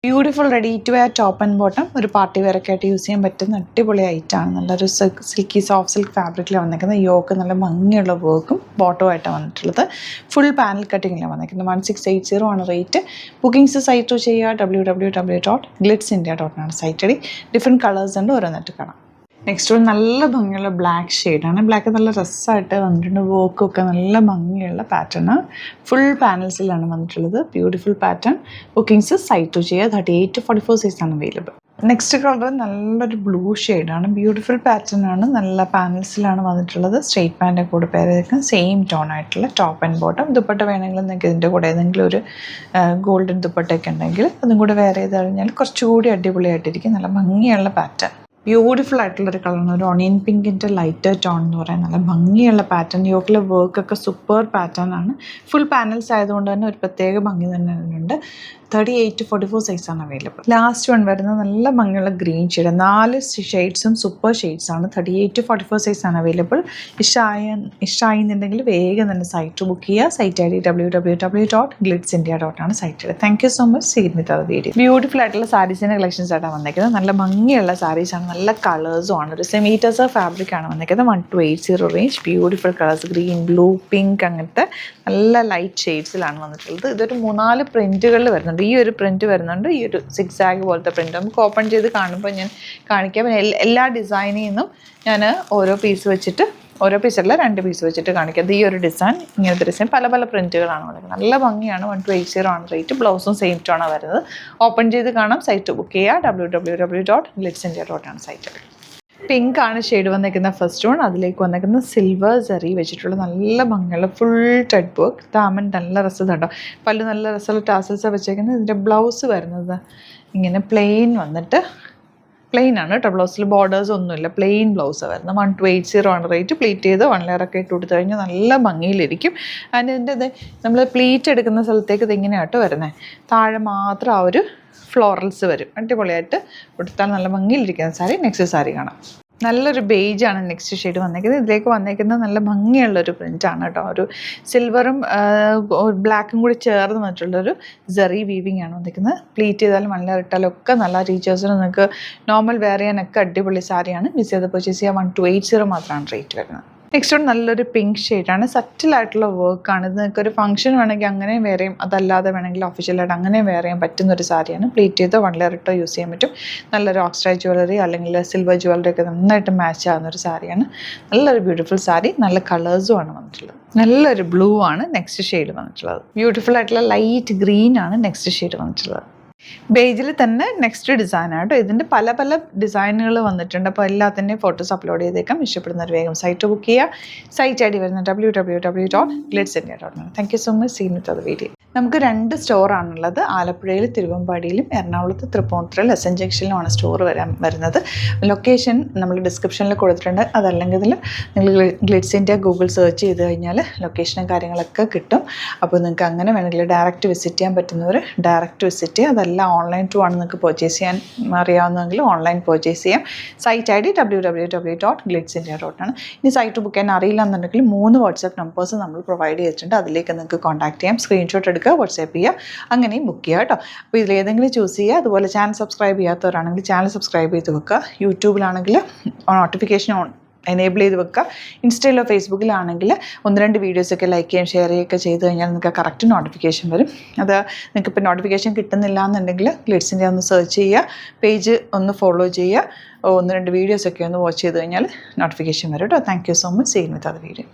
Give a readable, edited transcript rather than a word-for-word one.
Beautiful ready to wear top and bottom. ഒരു party wear ഒക്കെ ആയിട്ട് യൂസ് ചെയ്യാൻ പറ്റുന്ന അടിപൊളി ഐറ്റാണ്. നല്ലൊരു സിൽക്കി സോഫ്റ്റ് സിൽക്ക് ഫാബ്രിക്കിൽ വന്നിരിക്കുന്നത്. യോക്ക് നല്ല ഭംഗിയുള്ള വർക്കും ബോട്ടമായിട്ടാണ് വന്നിട്ടുള്ളത്. ഫുൾ പാനൽ കട്ടിങ്ങിലാണ് വന്നിരിക്കുന്നത്. 1680 ആണ് റേറ്റ്. ബുക്കിംഗ്സ് സൈറ്റ് ത്രൂ ചെയ്യുക. www.glitzindia.com site I D. Different colours ഉണ്ട്, ഓരോന്നിട്ട് കാണാം. നെക്സ്റ്റ് ഒരു നല്ല ഭംഗിയുള്ള ബ്ലാക്ക് ഷെയ്ഡാണ്. ബ്ലാക്ക് നല്ല രസമായിട്ട് വന്നിട്ടുണ്ട്. വർക്കൊക്കെ നല്ല ഭംഗിയുള്ള പാറ്റേൺ. ഫുൾ പാനൽസിലാണ് വന്നിട്ടുള്ളത്. Beautiful pattern. Bookings site to ചെയ്യുക. 38 to 44 സൈസാണ് അവൈലബിൾ. നെക്സ്റ്റ് കളർ നല്ലൊരു ബ്ലൂ ഷെയ്ഡാണ്. ബ്യൂട്ടിഫുൾ പാറ്റേൺ ആണ്. നല്ല പാനൽസിലാണ് വന്നിട്ടുള്ളത്. സ്ട്രെയിറ്റ് പാൻ്റെ കൂടെ പേരേക്കും സെയിം ടോൺ ആയിട്ടുള്ള ടോപ്പ് ആൻഡ് ബോട്ടം. ദുപ്പട്ട വേണമെങ്കിൽ നിങ്ങൾക്ക് ഇതിൻ്റെ കൂടെ ഏതെങ്കിലും ഒരു ഗോൾഡൻ ദുപ്പട്ടയൊക്കെ ഉണ്ടെങ്കിൽ അതും കൂടെ വെയർ ചെയ്ത് കഴിഞ്ഞാൽ കുറച്ചുകൂടി അടിപൊളിയായിട്ടിരിക്കും. നല്ല ഭംഗിയുള്ള പാറ്റേൺ. ബ്യൂട്ടിഫുൾ ആയിട്ടുള്ളൊരു കളറാണ്. ഒരു ഓണിയൻ പിങ്കിൻ്റെ ലൈറ്റർ ടോൺ എന്ന് പറയാൻ നല്ല ഭംഗിയുള്ള പാറ്റേൺ. യോക്കിലെ വർക്കൊക്കെ സൂപ്പർ പാറ്റേൺ ആണ്. ഫുൾ പാനൽസ് ആയതുകൊണ്ട് തന്നെ ഒരു പ്രത്യേക ഭംഗി തന്നെ ഉണ്ട്. 38 to 44 സൈസാണ് അവൈലബിൾ. ലാസ്റ്റ് വൺ വരുന്നത് നല്ല ഭംഗിയുള്ള ഗ്രീൻ ഷെയ്ഡ്. 4 ഷെയ്ഡ്സും സൂപ്പർ ഷെയ്ഡ്സാണ്. 38 to 44 സൈസാണ് അവൈലബിൾ. ഇഷ്ടമായെന്നുണ്ടെങ്കിൽ വേഗം തന്നെ സൈറ്റ് ബുക്ക് ചെയ്യുക. Site I D www.glitzindia.com site I D. Thank you so much. See with അത് വീഡിയോ. ബ്യൂട്ടിഫുൾ ആയിട്ടുള്ള സാരീസിൻ്റെ കളക്ഷൻസ് ആയിട്ടാണ് വന്നിരിക്കുന്നത്. നല്ല ഭംഗിയുള്ള സാരീസാണ്. നല്ല കളേഴ്സും ആണ്. ഒരു സെമി ടസർ ഫാബ്രിക്കാണ് വന്നിരിക്കുന്നത്. 1280 range. Beautiful colours. Green, blue, pink അങ്ങനത്തെ നല്ല ലൈറ്റ് ഷെയ്ഡ്സിലാണ് വന്നിട്ടുള്ളത്. ഇതൊരു 3-4 പ്രിൻറ്റുകളിൽ വരുന്നുണ്ട്. ഈ ഒരു പ്രിൻറ്റ് വരുന്നുണ്ട്. ഈ ഒരു സിക്സാഗ് പോലത്തെ പ്രിൻറ്റ് നമുക്ക് ഓപ്പൺ ചെയ്ത് കാണുമ്പോൾ ഞാൻ കാണിക്കാം. എല്ലാ ഡിസൈനിൽ നിന്നും ഞാൻ ഓരോ പീസ് വെച്ചിട്ട്, ഓരോ പീസല്ല 2 പീസ് വെച്ചിട്ട് കാണിക്കാം. ഈ ഒരു ഡിസൈൻ, ഇങ്ങനത്തെ ഡിസൈൻ, പല പല പ്രിൻറ്റുകളാണ് വന്നത്. നല്ല ഭംഗിയാണ്. 1280 ആണ് റേറ്റ്. ബ്ലൗസും സെയിം ടോണാണ് വരുന്നത്. ഓപ്പൺ ചെയ്ത് കാണാം. സൈറ്റ് ബുക്ക് ചെയ്യുക. www.glitzindia.com site. പിങ്ക് ആണ് ഷെയ്ഡ് വന്നിരിക്കുന്ന ഫസ്റ്റ് വൺ. അതിലേക്ക് വന്നിരിക്കുന്ന സിൽവർ ജറി വെച്ചിട്ടുള്ള നല്ല ഭംഗിയുള്ള ഫുൾ ത്രെഡ് വർക്ക്. ദാമൻ നല്ല രസം കേട്ടോ. പല്ല് നല്ല രസമുള്ള ടാസൽസ് വെച്ചേക്കുന്നത്. ഇതിൻ്റെ ബ്ലൗസ് വരുന്നത് ഇങ്ങനെ പ്ലെയിൻ വന്നിട്ട് പ്ലെയിൻ ആണ് കേട്ടോ. ബ്ലൗസിൽ ബോർഡേഴ്സ് ഒന്നുമില്ല. പ്ലെയിൻ ബ്ലൗസ് വരുന്നത്. 1280 ആണ് റേറ്റ്. പ്ലീറ്റ് ചെയ്ത് 1 ലെയറൊക്കെ ഇട്ട് കൊടുത്തു കഴിഞ്ഞാൽ നല്ല ഭംഗിയിലിരിക്കും. അതിൻ്റെ ഇതിൻ്റെ നമ്മൾ പ്ലീറ്റ് എടുക്കുന്ന സ്ഥലത്തേക്ക് ഇതിങ്ങനെയായിട്ട് വരുന്നത്. താഴെ മാത്രം ആ ഒരു ഫ്ലോറൽസ് വരും. അടിപൊളിയായിട്ട് കൊടുത്താൽ നല്ല ഭംഗിയിലിരിക്കുന്ന സാരി. നെക്സ്റ്റ് സാരി കാണാം. നല്ലൊരു ബേജാണ് നെക്സ്റ്റ് ഷെയ്ഡ് വന്നിരിക്കുന്നത്. ഇതിലേക്ക് വന്നിരിക്കുന്നത് നല്ല ഭംഗിയുള്ളൊരു പ്രിൻ്റാണ് കേട്ടോ. ഒരു സിൽവറും ബ്ലാക്കും കൂടി ചേർന്ന് വന്നിട്ടുള്ളൊരു ജറി വീവിങ് ആണ് വന്നിരിക്കുന്നത്. പ്ലീറ്റ് ചെയ്താലും മല്ല ഇട്ടാലും ഒക്കെ നല്ല ടീച്ചേഴ്സിന് നിങ്ങൾക്ക് നോർമൽ വെയർ ചെയ്യാനൊക്കെ അടിപൊളി സാരിയാണ്. മിസ് ചെയ്ത് പർച്ചേസ് ചെയ്യുക. 1280 മാത്രമാണ് റേറ്റ് വരുന്നത്. നെക്സ്റ്റ് വൺ നല്ലൊരു പിങ്ക് ഷെയ്ഡാണ്. സറ്റിലായിട്ടുള്ള വർക്കാണ്. ഇത് നിങ്ങൾക്കൊരു ഫംഗ്ഷൻ വേണമെങ്കിൽ അങ്ങനെ വേറെ ചെയ്യും. അതല്ലാതെ വേണമെങ്കിൽ ഒഫീഷ്യലായിട്ട് അങ്ങനെ വേറെ ചെയ്യാൻ പറ്റുന്നൊരു സാരിയാണ്. പ്ലീറ്റ് ചെയ്തോ 1 ലെയർ ഇട്ടോ യൂസ് ചെയ്യാൻ പറ്റും. നല്ലൊരു ഓക്സ്ട്രൈഡ് ജ്വല്ലറി അല്ലെങ്കിൽ സിൽവർ ജ്വല്ലറി ഒക്കെ നന്നായിട്ട് മാച്ച് ആകുന്നൊരു സാരിയാണ്. നല്ലൊരു ബ്യൂട്ടിഫുൾ സാരി. നല്ല കളേഴ്സും ആണ് വന്നിട്ടുള്ളത്. നല്ലൊരു ബ്ലൂ ആണ് നെക്സ്റ്റ് ഷെയ്ഡ് വന്നിട്ടുള്ളത്. ബ്യൂട്ടിഫുൾ ആയിട്ടുള്ള ലൈറ്റ് ഗ്രീൻ ആണ് നെക്സ്റ്റ് ഷെയ്ഡ് വന്നിട്ടുള്ളത്. ബേജിൽ തന്നെ നെക്സ്റ്റ് ഡിസൈനാട്ടോ. ഇതിൻ്റെ പല പല ഡിസൈനുകൾ വന്നിട്ടുണ്ട്. അപ്പോൾ എല്ലാത്തിൻ്റെയും ഫോട്ടോസ് അപ്ലോഡ് ചെയ്തേക്കാം. ഇഷ്ടപ്പെടുന്നവർ വേഗം സൈറ്റ് ബുക്ക് ചെയ്യുക. സൈറ്റ് ഐ ഡി വരുന്നത് www.glitzindia.com. Thank you so much. See with അത് വീഡിയോ. നമുക്ക് 2 സ്റ്റോറാണുള്ളത്. ആലപ്പുഴയിൽ തിരുവമ്പാടിയിലും എറണാകുളത്ത് തൃപ്പൂണിത്തുറയിൽ എസ് എൻ ജംഗ്ഷനിലുമാണ് സ്റ്റോർ വരുന്നത്. ലൊക്കേഷൻ നമ്മൾ ഡിസ്ക്രിപ്ഷനിൽ കൊടുത്തിട്ടുണ്ട്. അതല്ലെങ്കിൽ നിങ്ങൾ ഗ്ലിറ്റ്സിൻ്റെ ഗൂഗിൾ സെർച്ച് ചെയ്ത് കഴിഞ്ഞാൽ ലൊക്കേഷനും കാര്യങ്ങളൊക്കെ കിട്ടും. അപ്പോൾ നിങ്ങൾക്ക് അങ്ങനെ വേണമെങ്കിൽ ഡയറക്റ്റ് വിസിറ്റ് ചെയ്യാൻ പറ്റുന്നവർ ഡയറക്റ്റ് വിസിറ്റ് ചെയ്യുക. അതല്ല ഓൺലൈൻ ത്രൂ ആണ് നിങ്ങൾക്ക് പർച്ചേസ് ചെയ്യാൻ അറിയാവുന്നതെങ്കിൽ ഓൺലൈൻ പർച്ചേസ് ചെയ്യാം. Site I D www.glitzindia.com. ഇനി സൈറ്റ് ബുക്ക് ചെയ്യാൻ അറിയില്ല എന്നുണ്ടെങ്കിൽ 3 വാട്സാപ്പ് നമ്പേഴ്സ് നമ്മൾ പ്രൊവൈഡ് ചെയ്തിട്ടുണ്ട്. അതിലേക്ക് നിങ്ങൾക്ക് കോൺടാക്ട് ചെയ്യാം. സ്ക്രീൻഷോട്ട് എടുക്കുക, വാട്സാപ്പ് ചെയ്യുക, അങ്ങനെയും ബുക്ക് ചെയ്യുക കേട്ടോ. അപ്പോൾ ഇതിലേതെങ്കിലും ചൂസ് ചെയ്യുക. അതുപോലെ ചാനൽ സബ്സ്ക്രൈബ് ചെയ്യാത്തവരാണെങ്കിൽ ചാനൽ സബ്സ്ക്രൈബ് ചെയ്ത് വെക്കുക. യൂട്യൂബിലാണെങ്കിൽ നോട്ടിഫിക്കേഷൻ എനേബിൾ ചെയ്ത് വെക്കുക. ഇൻസ്റ്റയിലോ ഫേസ്ബുക്കിലാണെങ്കിൽ 1-2 വീഡിയോസൊക്കെ ലൈക്ക് ചെയ്യുകയും ഷെയർ ചെയ്യുകയൊക്കെ ചെയ്ത് കഴിഞ്ഞാൽ നിങ്ങൾക്ക് കറക്റ്റ് നോട്ടിഫിക്കേഷൻ വരും. അത് നിങ്ങൾക്ക് ഇപ്പോൾ നോട്ടിഫിക്കേഷൻ കിട്ടുന്നില്ല എന്നുണ്ടെങ്കിൽ ഗ്ലിറ്റ്സിൻ്റെ ഒന്ന് സെർച്ച് ചെയ്യുക, പേജ് ഒന്ന് ഫോളോ ചെയ്യുക, 1-2 വീഡിയോസൊക്കെ ഒന്ന് വാച്ച് ചെയ്ത് കഴിഞ്ഞാൽ നോട്ടിഫിക്കേഷൻ വരും കേട്ടോ. Thank you so much. See with അത് വീഡിയോ.